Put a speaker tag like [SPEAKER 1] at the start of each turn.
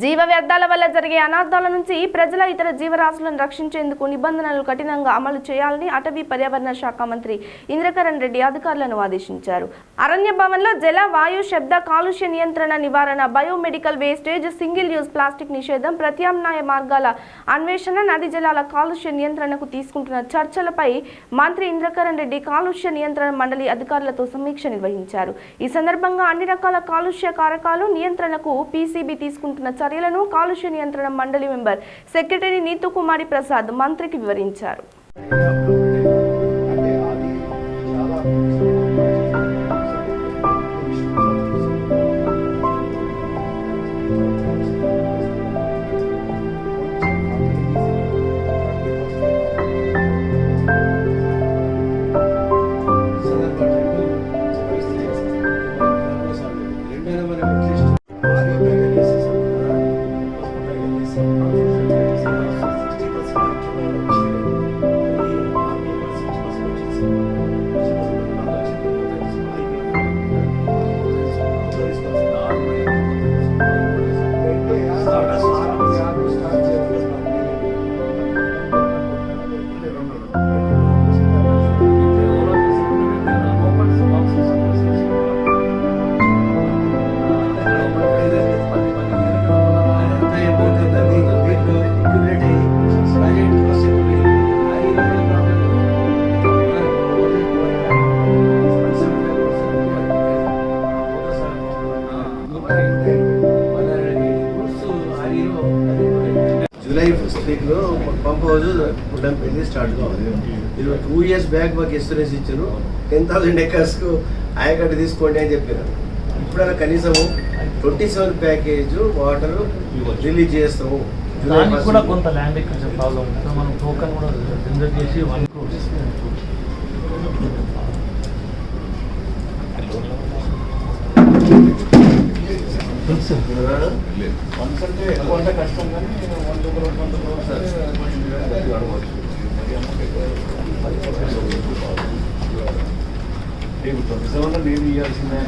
[SPEAKER 1] జీవ వ్యర్థాల వల్ల జరిగే అనార్థాల నుంచి ప్రజల ఇతర జీవరాశులను రక్షించేందుకు నిబంధనలు కఠినంగా అమలు చేయాలని అటవీ పర్యావరణ శాఖ మంత్రి ఇంద్రకరణ్ రెడ్డి అధికారులను ఆదేశించారు. అరణ్య భవన్లో జల, వాయు, శబ్ద కాలుష్య నియంత్రణ, నివారణ, biomedical wastage, single use plastic నిషేధం, ప్రత్యామ్నాయ మార్గాల అన్వేషణ, నది జలాల కాలుష్య నియంత్రణకు తీసుకుంటున్న చర్చలపై మంత్రి ఇంద్రకరణ్ రెడ్డి కాలుష్య నియంత్రణ మండలి అధికారులతో సమీక్ష నిర్వహించారు. ఈ సందర్భంగా అన్ని రకాల కాలుష్య కారకాలు నియంత్రణకు పీసీబీ తీసుకుంటున్న చర్యలను కాలుష్య నియంత్రణ మండలి మెంబర్ సెక్రటరీ నీతు కుమారి ప్రసాద్ మంత్రికి వివరించారు.
[SPEAKER 2] జూలై ఫస్ట్ వీక్లో పంప్ హౌస్ పుట్టంపల్లి స్టార్ట్ కావాలి. ఇది 2 years బ్యాక్ మాకు ఎస్టరేజ్ ఇచ్చారు. 10,000 acres ఆయకట్టు తీసుకోండి అని చెప్పారు. ఇప్పుడైనా కనీసము 27 ప్యాకేజ్ వాటర్ రిలీజ్ చేస్తాము.
[SPEAKER 3] కూడా కొంత ల్యాండ్ ఎక్విజిషన్ ప్రాబ్లం ఉంటుంది. మనం టోకన్ కూడా జనరేట్ చేసి 1 crore కష్టం కానీ 1 crore నేను ఇవ్వాల్సిందే.